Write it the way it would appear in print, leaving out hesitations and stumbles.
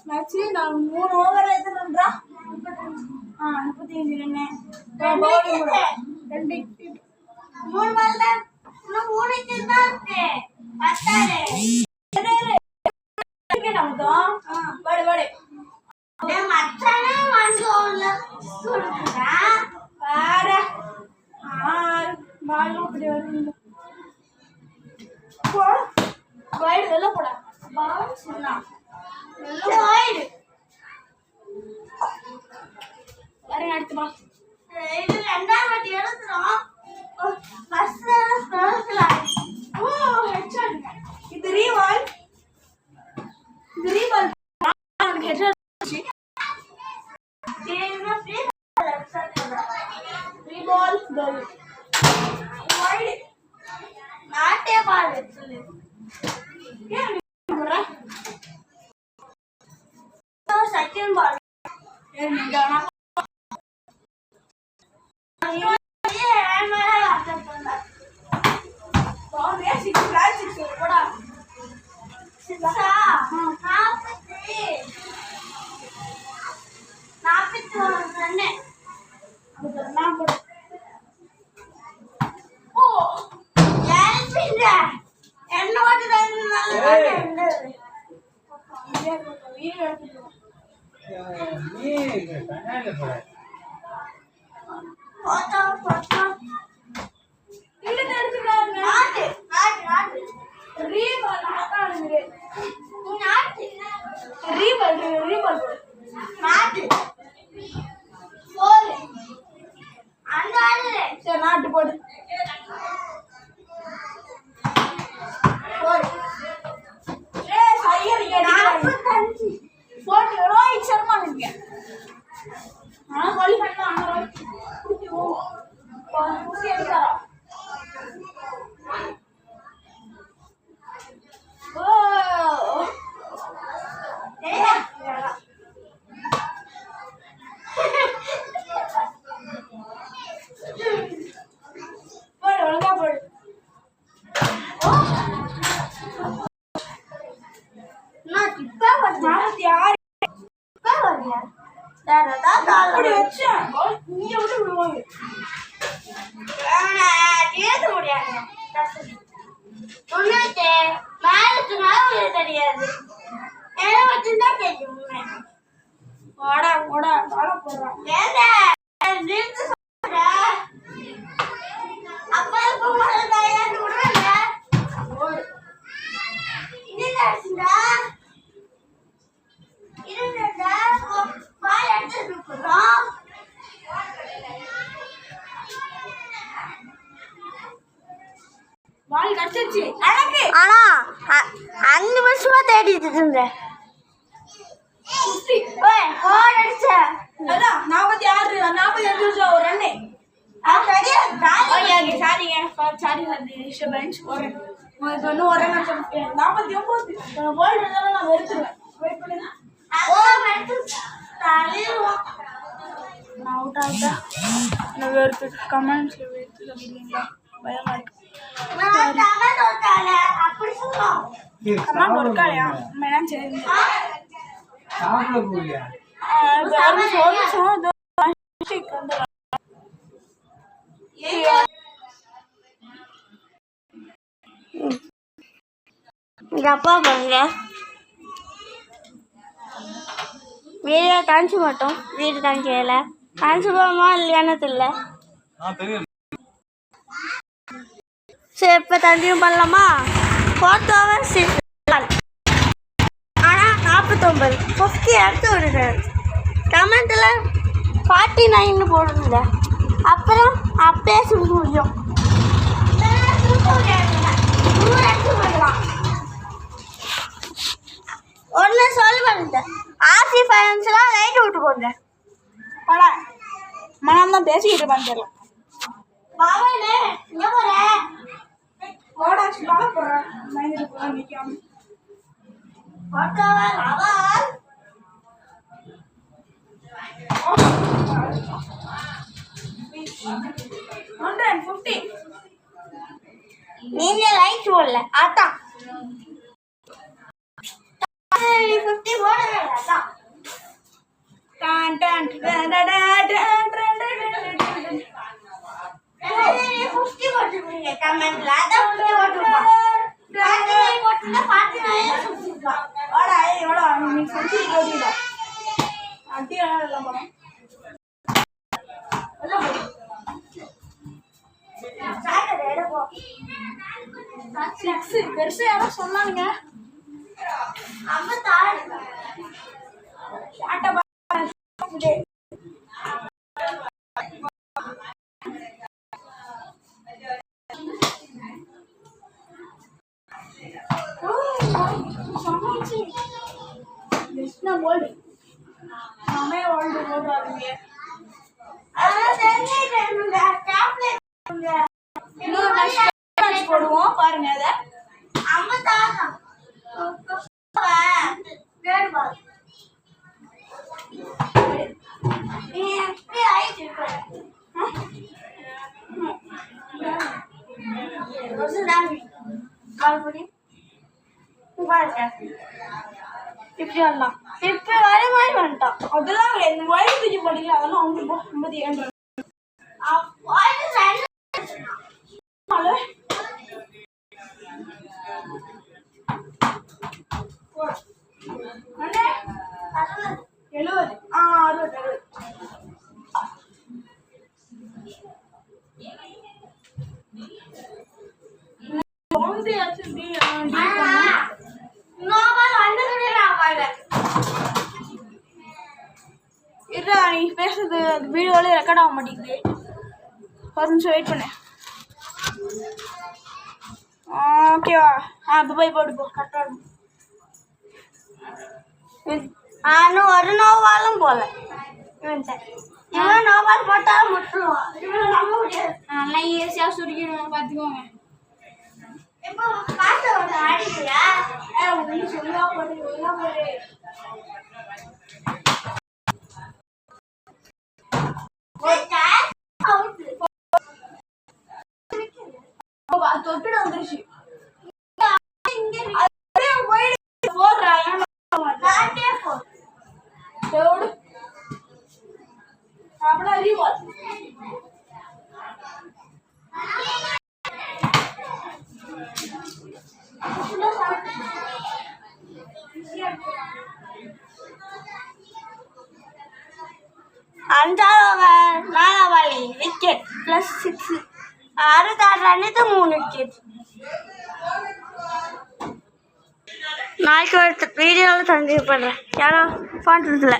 Match நான் 3 over எடுத்துறேன்டா 35 run 2 3 பால் தான் இன்னும் 3 விக்கெட் தான் இருக்கு பத்தாதே விக்கெட் ஆகுதோம் படு படு டே மச்சானே வாங்குவோம்ல சொல்றா பாரு பால் அப்படி வருது போ வைட் வெல்ல போடா பால் சொன்னா வைட் வேற அடுத்து பா இது ரெண்டாவது வாட்டி எடுத்துறோம் ஃபர்ஸ்ட் ஸ்பெஷல் ஓ ஹெட்ஷாட் இது ரீவால் எனக்கு ஹெட்ஷாட் ஏன்னா ஃப்ரீ ரீபால் கோல் வைட் நாட்டே பால் சொல்லு ஏன் போறா तो सेकंड बॉल ये निकालना ये है मेरा हाथ बंदा कौन है सिक्स बड़ा सिक्सा हां पे रन अब करना पड़ ओ यार पिंडा என்னோட ரன் நல்ல நாட்டு போடு போட்டு ரோஹித் சர்மா நிக்க ஆனா கோலி பண்ணா அங்க ரோஹித் குட்டி ஓ குட்டி எடுத்தாரா ஓ ஏய் போடு ஒழுங்கா போடு நான் இப்ப வந்து யார் அப்படி வச்சா நீ விட்டு விடுவாங்க ஏற்ற முடியாது ஒன்னுட்டு மேலத்து மேல தெரியாது ஏன்னா வச்சுதான் தெரியும் ஓடா ஓடா ஓட போடுறான் நிறுத்து சொல்ற அப்பா போகும்போது தயாரிட்டு விடுறேன்ல இது ஆச்சுடா பால் கடிச்சிருச்சு எனக்கு ஆனா 5 நிமிஷமா தேடிட்டு இருந்தேன் ஓய் கோட் அடிச்ச அதான் 46 நிமிஷம் ஒரு ரன் சரியா ஓகே சாரிங்க சாரி சார் பெஞ்ச் போறேன் உங்களுக்கு இன்னும் ஒரு ரன் சொல்லிட்டேன் 49 கோல் இருந்தாலும் நான் வெறுத்துருவேன் வெயிட் பண்ணுங்க ஓ வெறுத்து தள்ளிடுவோம் நான் அவுட் ஆகிட்டா நான் வெறுத்து கமெண்ட்ஸில் வெறுத்து சொல்லிடுவீங்களா பயமா இருக்கு கமெண்ட் ஒர்க்காலையா என்ன சரி அப்பா பாருங்க வீடியோ காமிச்சு மாட்டோம் வீடு காமிக்கல காமிச்சு போமா இல்லையானு தெரியல சரி இப்போ தண்டியும் பண்ணலாமா 4th ஓவர் 6 ஆனால் 49 50 எடுத்து விடுறேன் கமெண்ட்டில் 49 போடுங்க அப்புறம் அப்பயே சுருக்க முடியும் ஒன்று சொல்ல பண்ணிட்டேன் ஆர்சி ஃபைனான்ஸ்லாம் லைட் விட்டு போங்க படா மனம் தான் பேசிக்கிட்டு பண்ணிடலாம் பாபாண்ணே இங்கே போகிறேன் ஓடாச்சு பாக்க போகிறேன் மைண்டில் போக நிற்காம நீங்க லைட் போடல அதான் 50 போடவே அதான் டான் டான் டான் டான் டான் டான் டான் டான். புஷ்டி போட்டுருக்கீங்க கமெண்ட்ல அதான் புஷ்டி போட்டுருக்கோம் போட்டுருந்தா பாட்டு வாடா வாடா நீ செஞ்சு ஓடிடா அட்டி எல்லாம் போனோம் பெருசா யாரோ சொன்னானுங்க போடுவோம் பாருங்க அத இப்படி வரலாம் இப்ப வர மாதிரி வந்துட்டான் அதெல்லாம் வயசு தூக்கி படிக்கல அதெல்லாம் அவங்க 57 நீ பேசுறது வீடியோல ரெக்கார்ட் ஆக மாட்டேங்குது ஒரு நிமிஷம் வெயிட் பண்ணு ஓகேவா துபாய் போட்டு போ கரெக்டாக நானும் ஒரு நோவாலும் போல இவன் நோவால் போட்டாலும் முட்டுருவான் இவன் நம்ப முடியாது நல்லா ஈஸியாக சுருக்கிடுவோம் பார்த்துக்கோங்க இப்போ காசை ஒன்று ஆடிக்கிறியா ஒன்று சொல்லுவா போட்டு தொட்டுட வந்துருச்சு நாலாவாளி விக்கெட் +6 6 ரன்னுக்கு 3 விக்கெட் நாளைக்கு ஒரு வீடியோவில் சந்திப்பு பண்ணுறேன் யாரோ ஃபோன் இல்லை